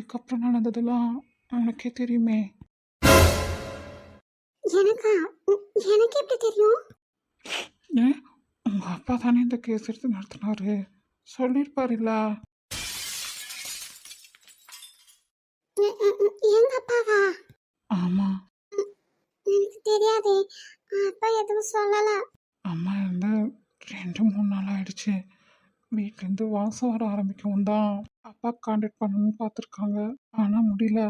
அதுக்கப்புறம் நடந்ததெல்லாம் உனக்கே தெரியுமே. எனக்கா? எனக்கு எப்படி தெரியும்? ஏன் உங்கள் அப்பா தானே இந்த கேஸ் எடுத்து நடத்தினாரு, சொல்லியிருப்பாருல்ல. எங்க அப்பாவா? ஆமாம். எனக்கு தெரியாதே. அப்பா எதுவும் சொல்லல. அம்மா இருந்து 2-3 நாள் ஆயிடுச்சு. வீட்டிலேருந்து வாசம் வர ஆரம்பிக்கவும் தான் அப்பா காண்டாக்ட் பண்ணணும்னு பார்த்துருக்காங்க. ஆனால் முடியல.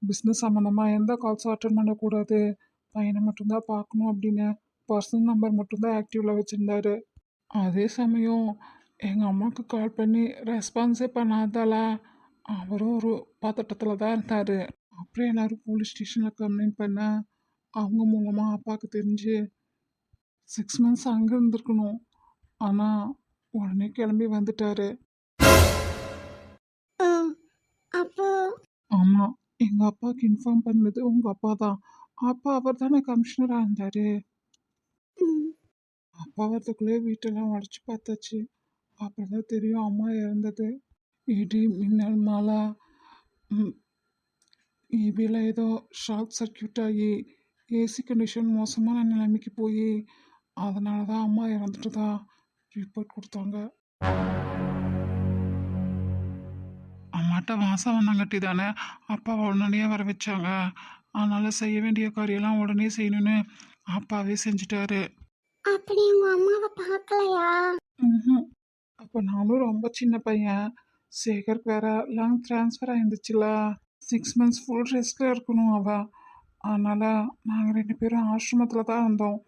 பிஸ்னஸ் சம்மந்தமாக எந்த கால்ஸும் அட்டன் பண்ணக்கூடாது, பையனை மட்டும்தான் பார்க்கணும் அப்படின்னு பர்சனல் நம்பர் மட்டும்தான் ஆக்டிவில் வச்சுருந்தாரு. அதே சமயம் எங்கள் அம்மாவுக்கு கால் பண்ணி ரெஸ்பான்ஸே பண்ணாதால அவரும் ஒரு பதட்டத்தில் தான் இருந்தார். அப்புறம் எல்லோரும் போலீஸ் ஸ்டேஷனில் கம்ப்ளைண்ட் பண்ண அவங்க மூலமாக அப்பாவுக்கு தெரிஞ்சு 6 மந்த்ஸ் அங்கே இருந்திருக்கணும். ஆனால் உடனே கிளம்பி வந்துட்டாரு. அப்போ ஆமாம், எங்கள் அப்பாவுக்கு இன்ஃபார்ம் பண்ணது உங்கள் அப்பா தான். அப்பா அவர் தானே கமிஷனராக இருந்தார். அப்பா வரதுக்குள்ளே வீட்டெல்லாம் உடச்சி பார்த்தாச்சு. அப்புறம் தான் தெரியும் அம்மா இறந்தது. இடி மின்னல் மழை, இபியில் ஏதோ ஷார்ட் சர்க்கியூட் ஆகி ஏசி கண்டிஷன் மோசமான நிலைமைக்கு போய் அதனால தான் அம்மா இறந்துட்டுதா ரிப்போர்ட் கொடுத்தாங்க. அம்மாட்ட வாசம் வந்தாங்கட்டி தானே அப்பாவை உடனே வர வச்சாங்க. அதனால் செய்ய வேண்டிய காரியெல்லாம் உடனே செய்யணும்னு அப்பாவே செஞ்சிட்டாரு. அப்படி உங்க அம்மாவை பார்க்கலையா? அப்போ நானும் ரொம்ப சின்ன பையன். சேகருக்கு வேற லங் ட்ரான்ஸ்ஃபர் ஆயிருந்துச்சுல. 6 மந்த்ஸ் ஃபுல் ரெஸ்ட்டில் இருக்கணும் அவள். அதனால் நாங்கள் 2 பேரும் ஆசிரமத்தில் தான் இருந்தோம்.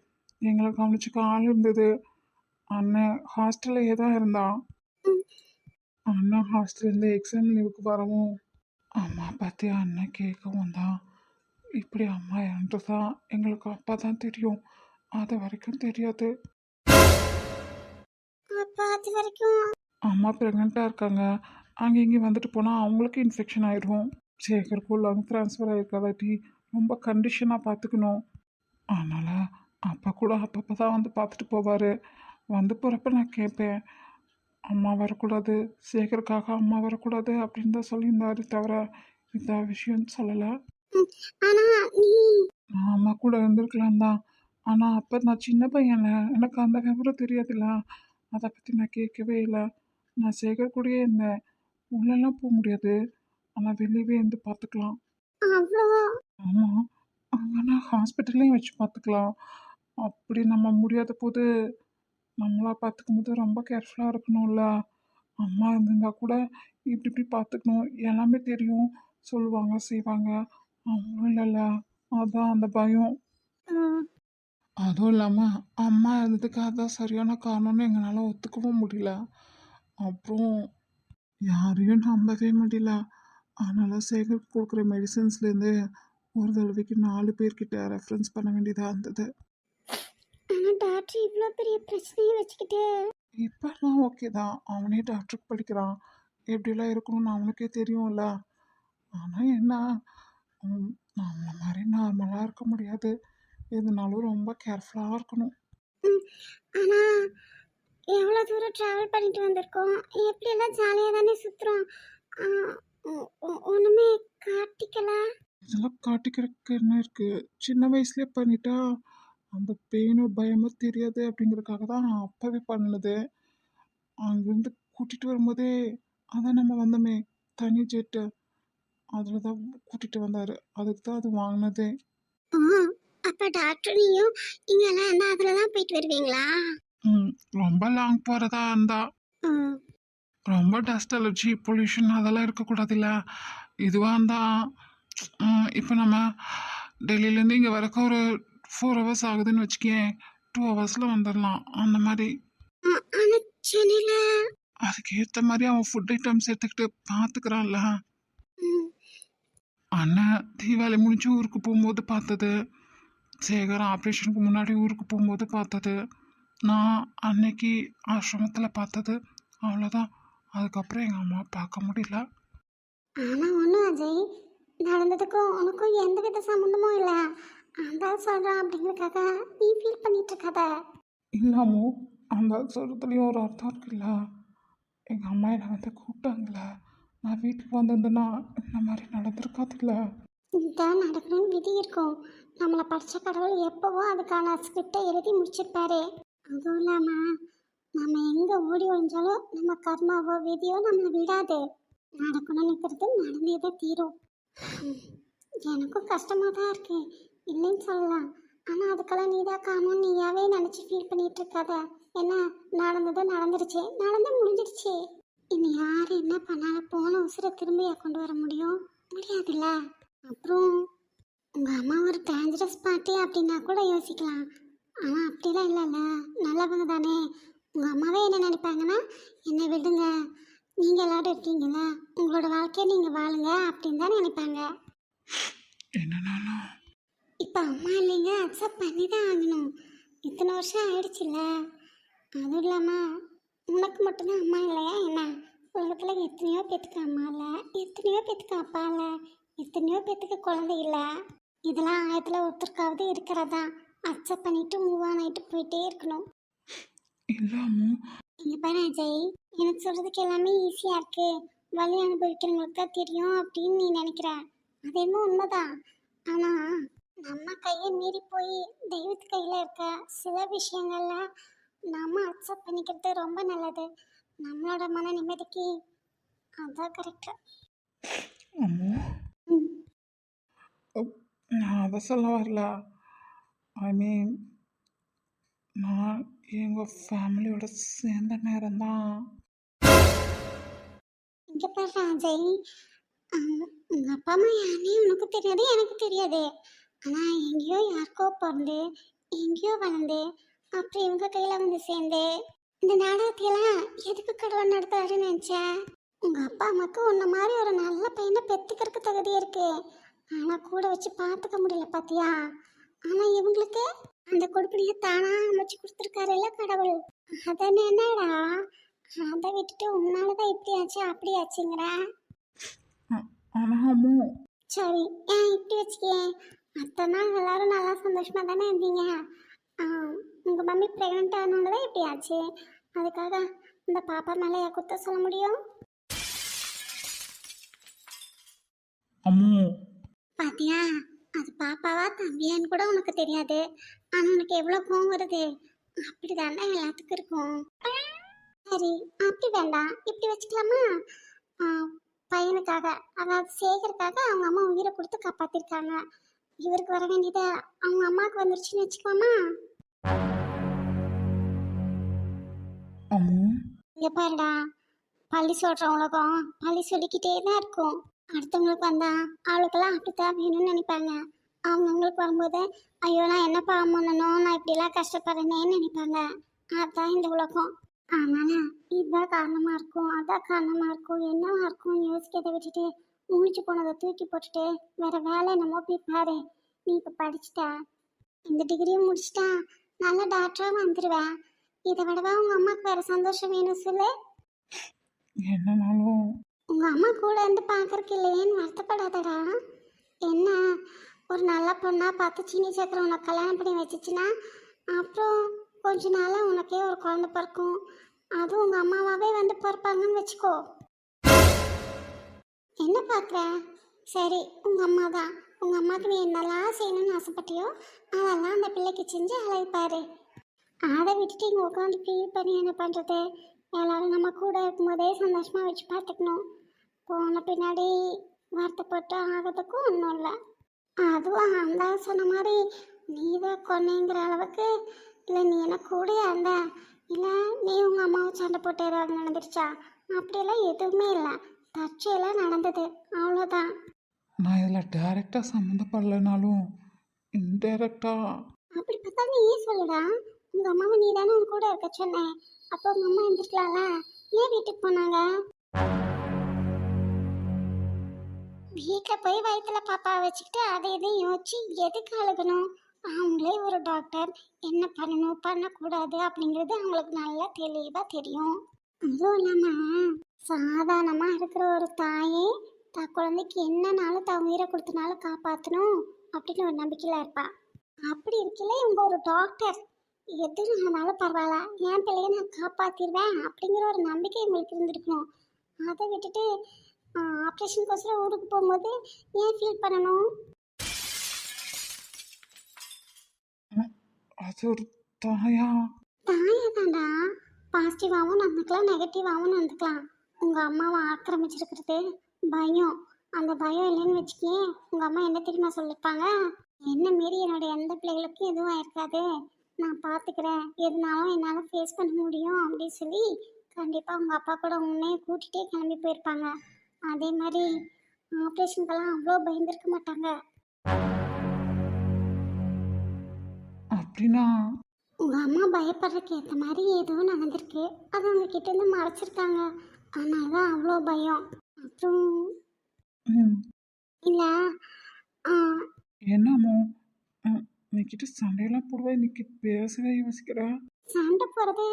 எங்களை கவனிச்சுக்க ஆள் இருந்தது. அண்ணன் ஹாஸ்டல்லையே தான் இருந்தான். அண்ணா ஹாஸ்டல்லேருந்து எக்ஸாம் லீவுக்கு வரவும் அம்மா பற்றி அண்ணன் கேட்கவும் தான் இப்படி அம்மா இறந்துதா எங்களுக்கு அப்பா தான் தெரியும். அது வரைக்கும் தெரியாது. அது வரைக்கும் அம்மா ப்ரெக்னெண்ட்டாக இருக்காங்க. அங்கே இங்கே வந்துட்டு போனால் அவங்களுக்கு இன்ஃபெக்ஷன் ஆயிடும். சேகருக்கும் லங் ட்ரான்ஸ்ஃபர் ஆகிருக்காதாட்டி ரொம்ப கண்டிஷனாக பார்த்துக்கணும். அதனால் அப்பா கூட அப்பப்போ தான் வந்து பார்த்துட்டு போவார். வந்து போகிறப்ப நான் கேட்பேன், அம்மா வரக்கூடாது, சேகருக்காக அம்மா வரக்கூடாது அப்படின்னு தான் சொல்லியிருந்தாரு. தவிர இந்த விஷயம்னு சொல்லலை. நான் அம்மா கூட இருந்திருக்கலாம் தான். ஆனால் அப்போ நான் சின்ன பையன்ல, எனக்கு அந்த விவரம் தெரியாதுல்ல. அதை பற்றி நான் கேட்கவே இல்லை. நான் சேகர் கூடயே இருந்தேன். உள்ளெல்லாம் போக முடியாது, ஆனால் வெளியவே இருந்து பார்த்துக்கலாம். ஆமாம், அங்கன்னா ஹாஸ்பிட்டல்லையும் வச்சு பார்த்துக்கலாம். அப்படி நம்ம முடியாத போது நம்மளா பார்த்துக்கும் போது ரொம்ப கேர்ஃபுல்லாக இருக்கணும்ல. அம்மா இருந்திருந்தா கூட இப்படி இப்படி பார்த்துக்கணும் எல்லாமே தெரியும், சொல்லுவாங்க செய்வாங்க. அவங்களும் இல்லைல்ல, அதான் அந்த பயம். அதுவும் இல்லாமல் அம்மா இருந்ததுக்கு அதான் சரியான காரணம்னு எங்களால் ஒத்துக்கவும் முடியல. அப்புறம் யாரையும் நம்பவே முடியல. அதனால் சேகர் கொடுக்குற மெடிசன்ஸ்லேருந்து ஒரு தடவைக்கு 4 பேர்கிட்ட ரெஃபரன்ஸ் பண்ண வேண்டியதாக இருந்தது. டாக்டர் இவ்வளோ பெரிய பிரச்சனையை வச்சுக்கிட்டு இப்போல்லாம் ஓகே தான், அவனே டாக்டருக்கு படிக்கிறான். எப்படிலாம் இருக்கணும்னு அவனுக்கே தெரியும்ல. ஆனால் என்ன, நம்மள மாதிரி நார்மலாக இருக்க முடியாது. எதுனாலும் ரொம்ப கேர்ஃபுல்லாக இருக்கணும். ஆனால் எவ்வளோ தூரம் ட்ராவல் பண்ணிட்டு வந்திருக்கோம், எப்படியெல்லாம் ஜாலியாக தானே சுற்றுறோம். ஒன்றுமே காட்டிக்கல. இதெல்லாம் காட்டிக்கிறதுக்கு என்ன இருக்குது, சின்ன வயசுலேயே பண்ணிட்டா அந்த பெயினோ பயமோ தெரியாது அப்படிங்கிறதுக்காக தான் நான் அப்போவே பண்ணினது. அங்கேருந்து கூட்டிகிட்டு வரும்போதே அதான் நம்ம வந்தோமே தனி ஜெட்டு, அதில் தான் கூட்டிகிட்டு வந்தார். அதுக்கு தான் அது வாங்கினதே. அப்போ டாக்டர் நீயும் இங்கெல்லாம் என்ன அதில் தான் போயிட்டு வருவீங்களா? ரொம்ப லாங் போகிறதா இருந்தா ரொம்ப டஸ்ட் அலர்ஜி பொல்யூஷன் அதெல்லாம் இருக்கக்கூடாதுல்ல. இதுவாக இருந்தால் இப்போ நம்ம டெல்லியிலேருந்து இங்கே வரக்க ஒரு 4 ஹவர்ஸ் ஆகுதுன்னு வச்சுக்கேன், 2 ஹவர்ஸில் வந்துடலாம். அந்த மாதிரி அதுக்கு ஏற்ற மாதிரி அவன் ஃபுட் ஐட்டம்ஸ் எடுத்துக்கிட்டு பார்த்துக்கிறான்ல. அண்ணன் தீபாவளி முடிஞ்சு ஊருக்கு போகும்போது பார்த்தது, சேகர் ஆப்ரேஷனுக்கு முன்னாடி ஊருக்கு போகும்போது பார்த்தது, நான் அன்னைக்கு ஆசிரமத்தில் பார்த்தது, அவ்வளோதான். அதுக்கப்புறம் எங்கள் அம்மா பார்க்க முடியல. ஆனால் ஒன்றும் அஜய், நடந்ததுக்கும் உனக்கும் எந்த வித சம்மந்தமும் இல்லை. அந்த சொல்கிறான் அப்படிங்கிறதுக்காக நீ ஃபீல் பண்ணிட்டு இருக்காத. இல்லாமோ அந்த சொல்கிறதுலையும் ஒரு அர்த்தம் இருக்குல்ல. எங்கள் அம்மா என்னை வந்து கூப்பிட்டாங்களே, நான் வீட்டுக்கு வந்திருந்தேன்னா இந்த மாதிரி நடந்திருக்காதுல்ல. இதான் நடக்கணும்னு விதி இருக்கும். நம்மளை படித்த கடவுள் எப்போவோ அதுக்கான ஸ்கிரிப்டை எழுதி முடிச்சிருப்பாரு. அதுவும் இல்லாமல் நம்ம எங்கே ஓடி ஒழிஞ்சாலும் நம்ம கர்மாவோ விதியோ நம்மளை விடாது. நடக்கணும்னு நிற்கிறது நடந்தே தான் தீரும். ம், எனக்கும் கஷ்டமாக தான் இருக்கு, இல்லைன்னு சொல்லலாம். ஆனால் அதுக்கெல்லாம் நீ தான் காணும், நீயாவே நினச்சி ஃபீல் பண்ணிட்டு இருக்காத. என்ன, நடந்தது நடந்துருச்சு, நடந்து முடிஞ்சிருச்சு. இனி யார் என்ன பண்ணாலும் போன உசுரை திரும்பியா கொண்டு வர முடியும்? முடியாதுல்ல. அப்புறம் உங்கள் அம்மா ஒரு டேஞ்சரஸ் பார்ட்டி அப்படின்னா கூட யோசிக்கலாம். ஆனால் அப்படிலாம் இல்லைல்ல, நல்லவங்க தானே. உங்கள் அம்மாவே என்ன நினைப்பாங்கன்னா, என்னை விடுங்க, நீங்கள் எல்லாரும் இருக்கீங்களா, உங்களோட வாழ்க்கையை நீங்கள் வாழுங்க அப்படின்னு தான் நினைப்பாங்க. என்னன்னாலும் இப்போ அம்மா இல்லைங்க, அக்செப்ட் பண்ணி தான் ஆகணும். இத்தனை வருஷம் ஆயிடுச்சுல்ல. அதுவும் இல்லாமல் உனக்கு மட்டும்தான் அம்மா இல்லையா என்ன? உலகத்தில் எத்தனையோ பேத்துக்கு அம்மா இல்லை, எத்தனையோ பேத்துக்கு அப்பா இல்லை, எத்தனையோ பேத்துக்கு குழந்தை இல்லை. இதெல்லாம் ஆயிரத்தில் ஒருத்தருக்காவது இருக்கிறதா. அக்செப்ட் பண்ணிட்டு மூவ் ஆன் ஆகிட்டு போயிட்டே இருக்கணும். இல்லாமோ இங்கே பாரு அஜய், எனக்கு சொல்கிறதுக்கு எல்லாமே ஈஸியாக இருக்குது, வலி அனுபவிக்கிறவங்களுக்கு தான் தெரியும் அப்படின்னு நீ நினைக்கிற. அது என்னமோ உண்மைதான். ஆனால் நம்ம கையை மீறி போய் தெய்வத்து கையில் இருக்க சில விஷயங்கள்ல நம்ம அக்செப்ட் பண்ணிக்கிறது ரொம்ப நல்லது. நம்மளோட மன நிம்மதிக்கு அதான் கரெக்டு. அம்மோ, நான் அதை சொல்ல வரல. ஐ மீன், நான் எங்கள் ஃபேமிலியோட சேர்ந்த நேரம்தான். இங்கே பாரு அஜய், உங்கள் அப்பா அம்மா யாருனே உனக்கு தெரியாது, எனக்கு தெரியாது. ஆனால் எங்கேயோ யாருக்கோ பிறந்து எங்கேயோ வளர்ந்து அப்புறம் இவங்க கையில் வந்து சேர்ந்து இந்த நாடகத்தையெல்லாம் எதுக்கு கடவுள் நடத்துறாருன்னு நினச்சேன். உங்கள் அப்பா அம்மாவுக்கு உன்ன மாதிரி ஒரு நல்ல பையனை பெற்றுக்கிறதுக்கு தகுதி இருக்கு, ஆனால் கூட வச்சு பார்த்துக்க முடியல பார்த்தியா. ஆனால் இவங்களுக்கு அந்த கொடுப்பனையை தானாக அமைச்சு கொடுத்துருக்காருல்ல கடவுள். அதனை என்னடா, அதை விட்டுட்டு உன்னால தான் இப்படி ஆச்சு அப்படி ஆச்சுங்கிற. ஆனால் அம்மோ, சரி, ஏன் இப்படி வச்சுக்கே, அத்தனை எல்லாரும் நல்லா சந்தோஷமாக தானே இருந்தீங்க. உங்கள் மம்மி ப்ரெக்னென்ட் ஆனவங்க தான் இப்படி ஆச்சு. அதுக்காக இந்த பாப்பா மேலே குத்த சொல்ல முடியும்? அம்மோ, பாத்தியா, அது பாப்பாவா தம்பியான்னு கூட உனக்கு தெரியாது. ஆனால் உனக்கு எவ்வளோ கோவம் வருது. அப்படி தானே எல்லாத்துக்கும் இருக்கும். சரி, அப்படி வேண்டாம், இப்படி வச்சுக்கலாமா? ஆ, பையனுக்காக, அதாவது சேகருக்காக அவங்க அம்மா உயிரை கொடுத்து காப்பாற்றிருக்காங்க. இவருக்கு வர வேண்டியதை அவங்க அம்மாவுக்கு வந்துருச்சுன்னு வச்சுக்கலாமா? அம்மோ, இங்கே பாருடா, பள்ளி சொல்கிற உலகம் பள்ளி சொல்லிக்கிட்டே தான் இருக்கும். அடுத்தவங்களுக்கு வந்தா அவளுக்கெல்லாம் அப்படித்தான் வேணும்னு நினைப்பாங்க. அவங்கவுங்களுக்கு வரும்போது ஐயோ நான் என்ன பாவம் பண்ணணும், நான் இப்படிலாம் கஷ்டப்படுறேனேன்னு நினைப்பாங்க. அதுதான் இந்த உலகம். அதனால இதுதான் காரணமாக இருக்கும், அதான் காரணமாக இருக்கும், என்னவா இருக்கும்னு யோசிக்கிறதை விட்டுட்டு முடிச்சு போனதை தூக்கி போட்டுட்டு வேற வேலை என்னமோ போய் பாரு. நீ இப்போ படிச்சுட்ட, இந்த டிகிரியும் முடிச்சிட்டா நல்ல டாக்டராக வந்துடுவேன். இதை விடவா உங்கள் அம்மாவுக்கு வேற சந்தோஷம் வேணும் சொல்லு? என்னன்னாலும் உங்கள் அம்மா கூட இருந்து பார்க்கறக்கு இல்லையேன்னு வருத்தப்படாதடா. என்ன, ஒரு நல்ல பொண்ணாக பார்த்து சீனி சக்கரை உனக்கு கல்யாணம் பண்ணி வச்சுச்சுன்னா அப்புறம் கொஞ்ச நாளாக உனக்கே ஒரு குழந்தை பிறக்கும். அதுவும் உங்கள் அம்மாவாகவே வந்து பிறப்பாங்கன்னு வச்சுக்கோ. என்ன பார்க்குற? சரி, உங்கள் அம்மா தான். உங்கள் அம்மாவுக்கு நீ என்னெல்லாம் செய்யணும்னு ஆசைப்பட்டியோ அதெல்லாம் அந்த பிள்ளைக்கு செஞ்சு அழைப்பாரு. அதை விட்டுட்டு இங்கே உட்காந்து ஃபீல் பண்ணி என்ன பண்ணுறது? எல்லாரும் நம்ம கூட இருக்கும்போதே சந்தோஷமாக வச்சு பார்த்துக்கணும். போன பின்னாடி வருத்தப்பட்டு ஆகிறதுக்கும் ஒன்றும் இல்லை. அதுவும் அந்த சொன்ன மாதிரி நீ தான் கொன்னைங்கிற அளவுக்கு இல்லை, நீ என்ன கூடயா இருந்த, இல்லை நீ உங்கள் அம்மாவை சண்டை போட்டு ஏதாவது நடந்துருச்சா? அப்படியெல்லாம் எதுவுமே இல்லை, தற்செயலாக நடந்தது, அவ்வளோதான். நான் இதில் டைரெக்டாக சம்மந்தப்படலைனாலும் இன்டைரக்டாக அப்படி பார்த்தா நீ ஏன் சொல்லுடா? உங்கள் அம்மாவை நீ தானே உன் கூட இருக்க சொன்னேன். அப்போ உங்கள் அம்மா இருந்துருக்கலாம்ல, ஏன் வீட்டுக்கு போனாங்க? வீட்டில் போய் வயிற்றுல பாப்பாவை வச்சுக்கிட்டு அதை இதையும் யோசிச்சு எதுக்கு அழுகணும்? அவங்களே ஒரு டாக்டர், என்ன பண்ணணும் பண்ணக்கூடாது அப்படிங்கிறது அவங்களுக்கு நல்லா தெளிவாக தெரியும். அதுவும் இல்லாமல் சாதாரணமாக இருக்கிற ஒரு தாயே தான் குழந்தைக்கு என்னன்னாலும் தான் உயிரை கொடுத்தனாலும் காப்பாற்றணும் அப்படின்னு ஒரு நம்பிக்கையில் இருப்பாள். அப்படி இருக்கல இவங்க ஒரு டாக்டர், எது ஆனாலும் பரவாயில்ல என் பிள்ளைய நான் காப்பாற்றிடுவேன் அப்படிங்கிற ஒரு நம்பிக்கை இவங்களுக்கு இருந்திருக்கணும். அதை விட்டுட்டு ஆப்ரேஷனுக்கோசரம் ஊருக்கு போகும்போது ஏன் ஃபீல் பண்ணணும்? அ- அது ஒரு தாயா? தானேதான்டா. பாசிட்டிவாகவும் நடந்துக்கலாம், நெகட்டிவாகவும் நடந்துக்கலாம். உங்கள் அம்மாவை ஆக்கிரமிச்சிருக்கிறது பயம். அந்த பயம் இல்லைன்னு வச்சுக்கேன், உங்கள் அம்மா என்ன தெரியுமா சொல்லியிருப்பாங்க? என்ன மீறி என்னோட எந்த பிள்ளைகளுக்கும் எதுவும் ஆயிருக்காது, நான் பார்த்துக்கிறேன், எதுனாலும் என்னால் ஃபேஸ் பண்ண முடியும் அப்படின்னு சொல்லி கண்டிப்பாக உங்கள் அப்பா கூட உன்னையே கூட்டிகிட்டே கிளம்பி போயிருப்பாங்க. அதே மாதிரி ஆப்ரேஷனுக்கெல்லாம் அவ்வளோ பயந்துருக்க மாட்டாங்க. அப்படின்னா உங்க அம்மா பயப்படுறதுக்கு ஏற்ற மாதிரி ஏதோ நடந்திருக்கு. அது உங்ககிட்ட இருந்து மறைச்சிருக்காங்க. அதனால தான் அவ்வளோ பயம். அப்புறம் ம், இல்லை, என்னமோ இன்னைக்கிட்ட சண்டையெல்லாம் போடுவா, இன்னைக்கு பேசவே யோசிக்கிறா. சண்டை போகிறது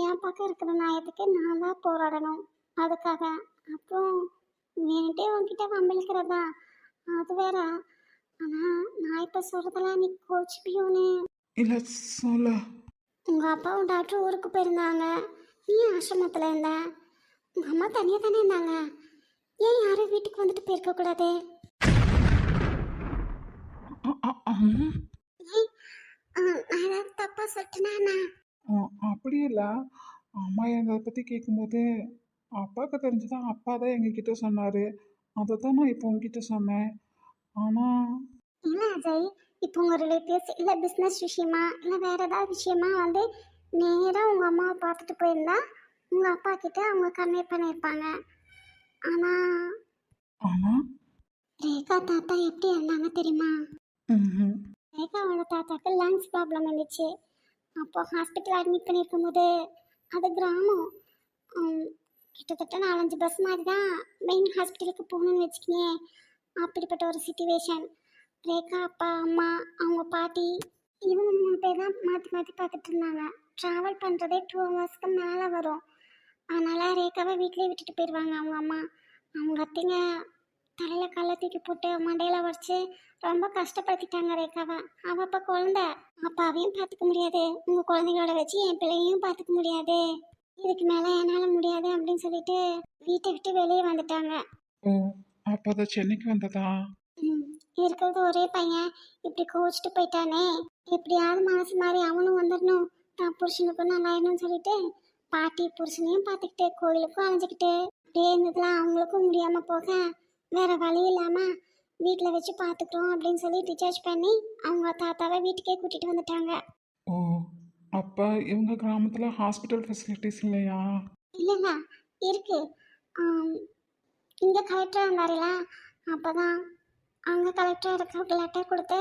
என் பக்கம் இருக்கிற நியாயத்துக்கு நான் தான் போராடணும். அதுக்காக அப்புறம் வேணுட்டே உங்ககிட்ட வம்பிழுக்கிறதா அது வேற. ஆனால் நான் இப்போ சொல்கிறதெல்லாம் நீ கோச்சிப்பியோன்னு. இல்லை, சொல்ல. உங்கள் அப்பாவும் டாக்டர் ஊருக்கு போயிருந்தாங்க, நீ ஆசிரமத்தில் இருந்த. உங்கள் அம்மா தனியாக தானே இருந்தாங்க, ஏன் யாரும் வீட்டுக்கு வந்துட்டு போயிருக்கக்கூடாது? ம். ஏய், நான் ஏதாவது தப்பாக சொல்லிட்டேனா? அப்படி இல்லை. அம்மா எங்களை பற்றி கேட்கும்போது அப்பாவுக்கு தெரிஞ்சுதான் அப்பா தான் எங்ககிட்ட சொன்னார். அதை தான் நான் இப்போ உங்ககிட்ட சொன்னேன். ஆனால் இல்லை அஜய், இப்போ உங்கள் ரிலேட்டிவ்ஸ் இல்லை பிஸ்னஸ் விஷயமா இல்லை வேறு ஏதாவது விஷயமா வந்து நேராக உங்கள் அம்மாவை பார்த்துட்டு போயிருந்தா உங்கள் அப்பா கிட்ட அவங்க கன்வே பண்ணியிருப்பாங்க. ஆனால் ஆனால் ரேகா தாத்தா எப்படி இருந்தாங்க தெரியுமா? ம் ரேகாவோட தாத்தாக்கு லங்ஸ் ப்ராப்ளம் இருந்துச்சு. அப்போ ஹாஸ்பிட்டல் அட்மிட் பண்ணியிருக்கும் போது அது கிராமம். உம், கிட்டத்தட்ட 4-5 பஸ் மாதிரி தான் மெயின் ஹாஸ்பிட்டலுக்கு போகணும்னு வச்சுக்கிங்க. அப்படிப்பட்ட ஒரு சுச்சுவேஷன். ரேகா அப்பா அம்மா அவங்க பாட்டி இவங்க 3 பேர் தான் மாற்றி மாற்றி பார்த்துட்டு இருந்தாங்க. ட்ராவல் பண்ணுறதே 2 ஹவர்ஸ்க்கு மேலே வரும். அதனால் ரேகாவை வீட்டிலே விட்டுட்டு போயிடுவாங்க அவங்க அம்மா. அவங்க அத்தைங்க தலையில் கல்லை தூக்கி போட்டு மண்டையில் உடச்சி ரொம்ப கஷ்டப்படுத்திட்டாங்க ரேகாவை. அவள் அப்போ குழந்த, அப்பாவையும் பார்த்துக்க முடியாது, உங்கள் குழந்தைங்களோட வச்சு என் பிள்ளையும் பார்த்துக்க முடியாது, இதுக்கு மேலே என்னால் முடியாது அப்படின்னு சொல்லிட்டு வீட்டை விட்டு வெளியே வந்துட்டாங்க. ஓ, அப்போ தான் சென்னைக்கு வந்ததா? ம், இருக்கிறது ஒரே பையன் இப்படி கோச்சிட்டு போயிட்டானே, எப்படியாவது மனசு மாதிரி அவனும் வந்துடணும், தான் புருஷனுக்கும் நல்லாயிடணும்னு சொல்லிட்டு பாட்டி புருஷனையும் பார்த்துக்கிட்டு கோயிலுக்கும் அலைஞ்சிக்கிட்டு அப்படியே இருந்ததுலாம் அவங்களுக்கும் முடியாமல் போக வேற வழி இல்லாமல் வீட்டில் வச்சு பார்த்துக்குறோம் அப்படின்னு சொல்லி டிஸ்சார்ஜ் பண்ணி அவங்க தாத்தாவை வீட்டுக்கே கூட்டிகிட்டு வந்துட்டாங்க. ஓ, அப்போ இவங்க கிராமத்தில் ஹாஸ்பிட்டல் ஃபெசிலிட்டிஸ் இல்லையா? இல்லைங்க, இருக்கு. இங்கே கலெக்டராக இருந்தாருல, அப்போ தான் அங்கே கலெக்டராக இருக்கிற லெட்டர் கொடுத்து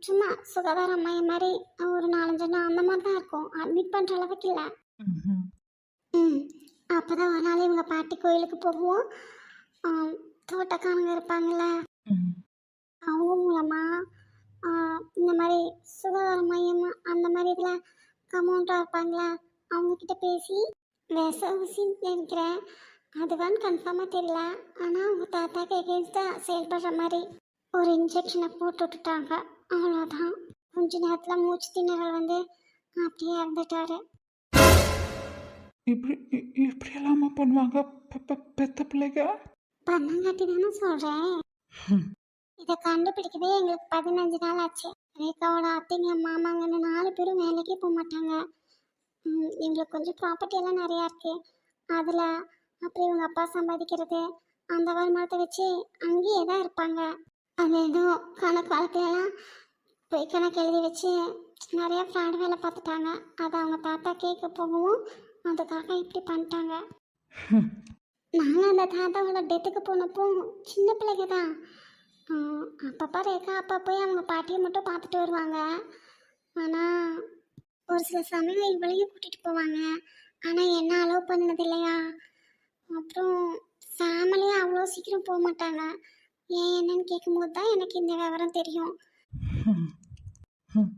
சும்மா சுகாதார மையம் மாதிரி ஒரு 4-5 நாள் அந்த மாதிரி தான் இருக்கும், அட்மிட் பண்ணுற அளவுக்கு இல்லை. ம் ம், அப்போ தான் ஒரு நாள் இவங்க பாட்டி கோயிலுக்கு போகுவோம். தோட்டக்காரங்க இருப்பாங்கள்ல, ம் அவங்க மூலமாக இந்த மாதிரி சுகாதார மையம் அந்த மாதிரி இதில் கமௌண்ட்டாக இருப்பாங்களா, அவங்கக்கிட்ட பேசி விஷ ஊசின்னு நினைக்கிறேன், அதுவான்னு கன்ஃபார்மாக தெரியல. ஆனால் அவங்க தாத்தாக்கு எகெயின்ஸ்டாக செயல்படுற மாதிரி ஒரு இன்ஜெக்ஷனை போட்டு விட்டுட்டாங்க. அவ்வளோதான். கொஞ்ச நேரத்தில் மூச்சு திணறல் வந்து அப்படியே இறந்துட்டாரு. இப்படியெல்லாமா பண்ணுவாங்க பெத்த பிள்ளைங்க? பண்ணங்காட்டி தானே சொல்கிறேன். ம் இதை கண்டுபிடிக்கவே எங்களுக்கு 15 நாள் ஆச்சு. ரேகாவோட அத்தைங்க மாமாங்கன்னு 4 பேரும் வேலைக்கே போக மாட்டாங்க. எங்களுக்கு கொஞ்சம் ப்ராப்பர்ட்டி எல்லாம் நிறையா இருக்குது. அதில் அப்புறம் இவங்க அப்பா சம்பாதிக்கிறது அந்த வருமானத்தை வச்சு அங்கேயே தான் இருப்பாங்க. அது ஏதோ கணக்கு வழக்கையெல்லாம் போய் கணக்கு எழுதி வச்சு நிறையா ஃப்ராட் வேலை பார்த்துட்டாங்க. அதை அவங்க தாத்தா கேட்க போகவும் அதுக்காக இப்படி பண்ணிட்டாங்க. ம் நாங்கள் அந்த தாத்தாவோட டெத்துக்கு போனப்போ சின்ன பிள்ளைங்க தான். அப்பப்போ ரேகா அப்பா போய் அவங்க பாட்டியை மட்டும் பார்த்துட்டு வருவாங்க. ஆனால் ஒரு சில சமயம் இவளையும் கூட்டிகிட்டு போவாங்க. ஆனால் என்ன அலோவ் பண்ணது இல்லையா. அப்புறம் ஃபேமிலியும் அவ்வளோ சீக்கிரம் போக மாட்டாங்க. ஏன் என்னன்னு கேட்கும்போது தான் எனக்கு இந்த விவரம் தெரியும். ம் ம்.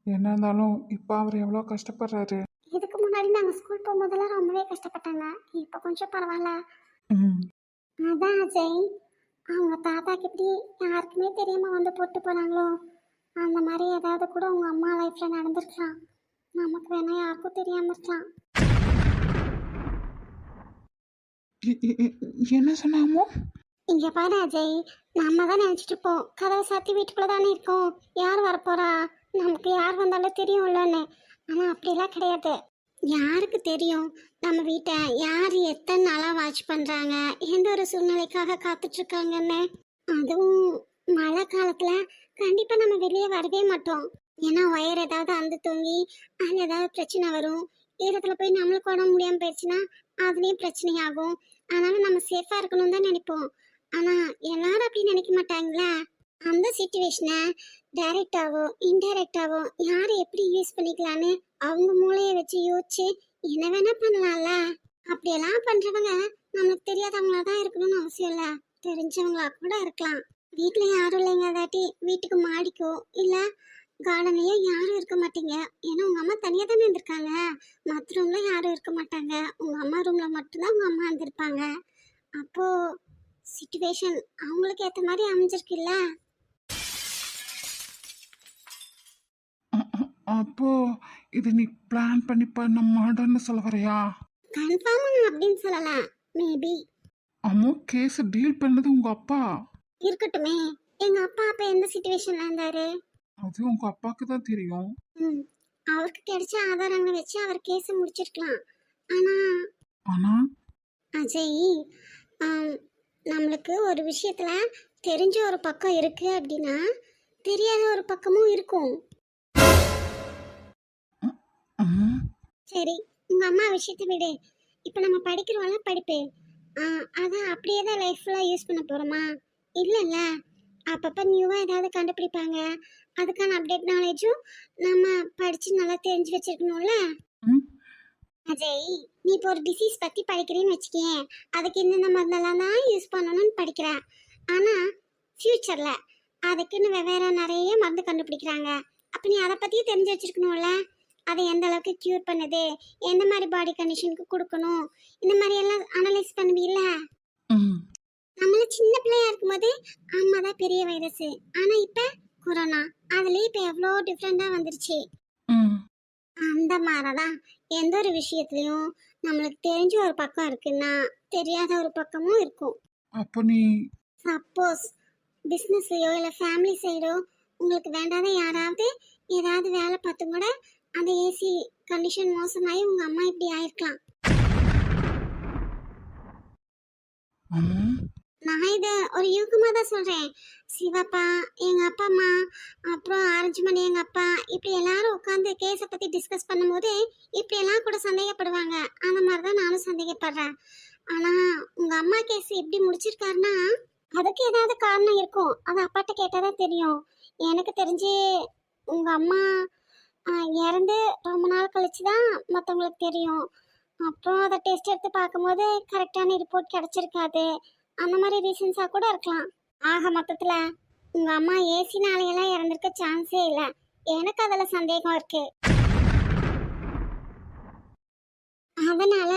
என்ன இருந்தாலும் இப்போ அவர் எவ்வளோ கஷ்டப்படுறாரு. இதுக்கு முன்னாடி நாங்கள் ஸ்கூல் போகும்போதெல்லாம் ரொம்பவே கஷ்டப்பட்டாங்க. இப்போ கொஞ்சம் பரவாயில்ல. ம் அதான் அஜய், அவங்க தாத்தாக்கு எப்படி யாருக்குமே தெரியாமல் வந்து போட்டு போனாங்களோ அந்த மாதிரி ஏதாவது கூட உங்கள் அம்மா லைஃப்பில் நடந்திருக்கலாம். நமக்கு வேணால் யாருக்கும் தெரியாமல் இருக்கலாம். என்ன சொன்னாமோ? இங்க பாரு அஜய், நம்ம தான் நினைச்சிட்டு இருப்போம் கதவை சாத்தி வீட்டுக்குள்ள தானே இருக்கோம், யார் வரப்போறா, நமக்கு யார் வந்தாலும் தெரியும்லன்னு. ஆனா அப்படிலாம் கிடையாது. யாருக்கு தெரியும் நம்ம வீட்டை யார் எத்தனை நாளா வாட்ச் பண்றாங்க, எந்த ஒரு சூழ்நிலைக்காக காத்துட்டு இருக்காங்கன்னு. அதுவும் மழை காலத்துல கண்டிப்பா நம்ம வெளியே வரவே மாட்டோம். ஏன்னா ஒயர் ஏதாவது அந்து தொங்கி அதுல ஏதாவது பிரச்சனை வரும். ஈரத்துல போய் நம்மளுக்கு உடம்பு முடியாம போயிடுச்சுன்னா அதுலயும் பிரச்சனை ஆகும். அதனால நம்ம சேஃபா இருக்கணும் தான் நினைப்போம். ஆனா எல்லாரும் அப்படி நினைக்க மாட்டாங்களா? அந்த சுச்சுவேஷனை டைரக்டாவோ இன்டைரக்டாவோ யார் எப்படி யூஸ் பண்ணிக்கலான்னு அவங்க மூளையை வச்சு யோசிச்சு என்ன வேணா பண்ணலாம்ல. அப்படியெல்லாம் பண்றவங்க நமக்கு தெரியாதவங்களா தான் இருக்கணும்னு அவசியம் இல்ல, தெரிஞ்சவங்களா கூட இருக்கலாம். வீட்டுல யாரும் இல்லைங்க தாட்டி வீட்டுக்கு மாடிக்கோ இல்ல கார்டன்லயோ யாரும் இருக்க மாட்டீங்க. ஏன்னா உங்க அம்மா தனியா தானே இருந்திருக்காங்க. மற்ற ரூம்ல யாரும் இருக்க மாட்டாங்க. உங்க அம்மா ரூம்ல மட்டும்தான் உங்க அம்மா இருந்திருப்பாங்க. அப்போ சிச்சுவேஷன் அவங்களுக்கு ஏத்த மாதிரி அமைஞ்சிருக்குல்ல. அப்போ இது நீ பிளான் பண்ணி பண்ண மாட்டேன்னு சொல்ல வரையா? கன்ஃபார்மா நான் அப்படின்னு சொல்லலாம். மேபி அம்மோ, கேஸ் டீல் பண்ணது உங்க அப்பா. இருக்கட்டுமே. எங்க அப்பா அப்ப எந்த சிச்சுவேஷன்ல இருந்தாரு? அது உங்க அப்பாக்கு தான் தெரியும். ம் அவருக்கு கிடைச்ச ஆதாரங்களை வச்சு அவர் கேஸ முடிச்சிருக்கலாம். ஆனா ஆனா அஜய், ஆம், நம்மளுக்கு ஒரு விஷயத்துல தெரிஞ்ச ஒரு பக்கம் இருக்கு அப்படின்னா தெரியாத ஒரு பக்கமும் இருக்கும். அம்மோ, சரி, உங்க அம்மா விஷயத்தை விடு. இப்போ நம்ம படிக்கிறோம்ல படிப்பு, அதான் அப்படியே தான் லைஃப் ஃபுல்லாக யூஸ் பண்ண போகிறோமா? இல்லைல்ல. அப்பப்போ நியூவாக ஏதாவது கண்டுபிடிப்பாங்க. அதுக்கான அப்டேட் நாலேஜும் நம்ம படித்து நல்லா தெரிஞ்சு வச்சிருக்கணும்ல. ம், அஜய், நீ இப்போ ஒரு டிசீஸ் பற்றி படிக்கிறேன்னு வச்சுக்கேன். அதுக்கு இந்தந்த மருந்தெல்லாம் தான் யூஸ் பண்ணணும்னு படிக்கிறேன். ஆனால் ஃப்யூச்சரில் அதுக்குன்னு வெவ்வேறு நிறைய மருந்து கண்டுபிடிக்கிறாங்க. அப்போ நீ அதை பற்றியும் தெரிஞ்சு வச்சிருக்கணும்ல. அதை எந்த அளவுக்கு க்யூர் பண்ணுது, எந்த மாதிரி பாடி கண்டிஷனுக்கு கொடுக்கணும், இந்த மாதிரி எல்லாம் அனலைஸ் பண்ணுவீல்ல. ம். நம்மள சின்ன பிள்ளையா இருக்கும்போது அம்மா தான் பெரிய வைரஸ். ஆனா இப்ப கொரோனா, அதுலயே இப்ப எவ்வளோ டிஃப்ரெண்டா வந்துருச்சு. ம். அந்த மாதிரிதான் எந்த ஒரு விஷயத்துலயும் நம்மளுக்கு தெரிஞ்ச ஒரு பக்கம் இருக்குன்னா தெரியாத ஒரு பக்கமும் இருக்கும். அப்போ நீ சப்போஸ் பிஸ்னஸ்லையோ இல்லை ஃபேமிலி சைடோ உங்களுக்கு வேண்டாத யாராவது ஏதாவது வேலை பார்த்து கூட அந்த ஏசி கண்டிஷன் மோசமாகி உங்கள் அம்மா இப்படி ஆயிருக்கலாம். அம்மோ, நான் இதை ஒரு யூகமாக தான் சொல்கிறேன். சிவப்பா, எங்கள் அப்பா அம்மா, அப்புறம் ஆரஞ்சு மணி எங்கள் அப்பா, இப்படி எல்லாரும் உட்காந்து கேஸை பற்றி டிஸ்கஸ் பண்ணும்போது இப்படியெல்லாம் கூட சந்தேகப்படுவாங்க. அந்த மாதிரி தான் நானும் சந்தேகப்படுறேன். ஆனால் உங்கள் அம்மா கேஸ் எப்படி முடிச்சிருக்காருன்னா அதுக்கு ஏதாவது காரணம் இருக்கும். அது அப்பாட்ட கேட்டால் தான் தெரியும். எனக்கு தெரிஞ்சு உங்கள் அம்மா இறந்து ரொம்ப நாள் கழிச்சு தான் மற்றவங்களுக்கு தெரியும். அப்புறம் அதை டெஸ்ட் எடுத்து பார்க்கும்போது கரெக்டான ரிப்போர்ட் கிடச்சிருக்காது. அந்த மாதிரி ரீசன்ஸாக கூட இருக்கலாம். ஆக மொத்தத்தில் உங்கள் அம்மா ஏசினாலையெல்லாம் இறந்துருக்க சான்ஸே இல்லை. எனக்கு அதில் சந்தேகம் இருக்கு. அதனால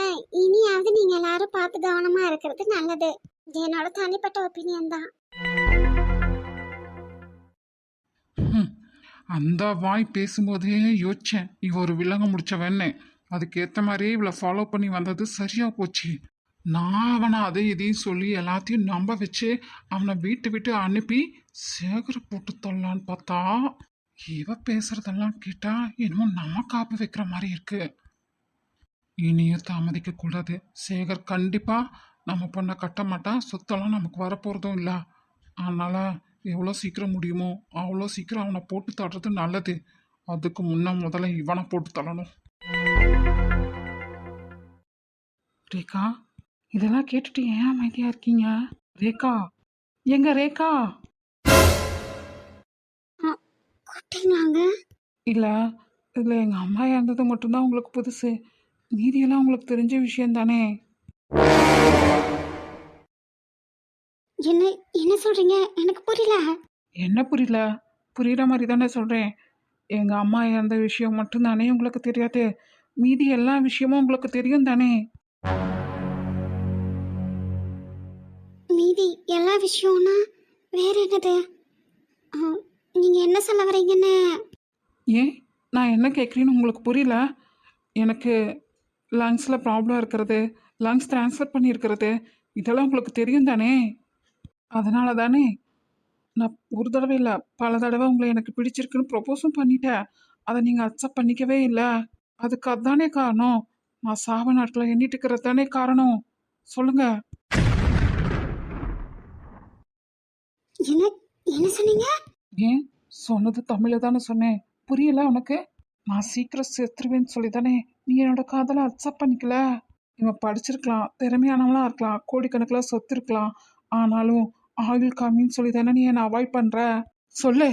இனியாவது நீங்கள் எல்லாரும் பார்த்து கவனமாக இருக்கிறது நல்லது. என்னோட தனிப்பட்ட ஒப்பீனியன் தான். ம். அந்த வாய் பேசும்போதே யோசிச்சேன், இவ ஒரு வில்லங்க முடிச்சவன்னு. அதுக்கேற்ற மாதிரியே இவளை ஃபாலோ பண்ணி வந்தது சரியா போச்சு. நான் அவனை அதை இதையும் சொல்லி எல்லாத்தையும் நம்ப வச்சு அவனை வீட்டை விட்டு அனுப்பி சேகரை போட்டு தள்ளலான்னு பார்த்தா இவ பேசுறதெல்லாம் கேட்டா என்னமோ நம்ம காப்பு வைக்கிற மாதிரி இருக்கு. இனியும் தாமதிக்க கூடாது. சேகர் கண்டிப்பா நம்ம பொண்ணை கட்ட மாட்டான். சொத்தெல்லாம் நமக்கு வரப்போறதும் இல்லை. அதனால எவ்வளோ சீக்கிரம் முடியுமோ அவ்வளோ சீக்கிரம் அவனை போட்டு தள்ளுறது நல்லது. அதுக்கு முதல்ல இவனை போட்டு தள்ளணும். ரேகா, இதெல்லாம் கேட்டுட்டு ஏன் அமைதியா இருக்கீங்க? ரேகா, எங்க ரேகா? கூப்பிட்டீங்களாங்க? இல்ல, இதுல எங்க அம்மா இறந்தது மட்டும்தான் உங்களுக்கு புதுசு. மீதியெல்லாம் உங்களுக்கு தெரிஞ்ச விஷயம் தானே? என்ன என்ன சொல்றீங்க? எனக்கு புரியல. என்ன புரியல? புரியுற மாதிரி தானே சொல்றேன். எங்க அம்மா இறந்த விஷயம் மட்டும்தானே உங்களுக்கு தெரியாது? மீதி எல்லா விஷயமும் உங்களுக்கு தெரியும் தானே? மீதி எல்லா விஷயம்னா வேற என்னது? நீங்க என்ன சொல்ல வரீங்கன்னு? ஏன் நான் என்ன கேட்குறேன்னு உங்களுக்கு புரியல? எனக்கு லங்ஸில் ப்ராப்ளம் இருக்கிறது, லங்ஸ் ட்ரான்ஸ்ஃபர் பண்ணியிருக்கிறது, இதெல்லாம் உங்களுக்கு தெரியும் தானே? அதனால தானே நான் ஒரு தடவை இல்லை, பல தடவை உங்களை எனக்கு பிடிச்சிருக்குன்னு ப்ரொப்போஸும் பண்ணிட்டேன். அதை நீங்கள் அக்செப்ட் பண்ணிக்கவே இல்லை. அதுக்கு அதானே காரணம். நான் சாவ நாட்களை எண்ணிட்டு இருக்கிறது தானே காரணம். சொல்லுங்க. என்ன என்ன சொன்னீங்க? ஏன் சொன்னது தமிழில் தானே சொன்னேன், புரியல உனக்கு? நான் சீக்கிரம் செத்துருவேன்னு சொல்லி தானே நீ என்னோட காதலை அக்செப்ட் பண்ணிக்கல. இவன் படிச்சிருக்கலாம், திறமையானவங்களா இருக்கலாம், கோடிக்கணக்கில் சொத்து இருக்கலாம், ஆனாலும் ஆயுள் கம்மின்னு சொல்லி தானே நீ என்னை அவாய்ட் பண்ணுற? சொல்லு.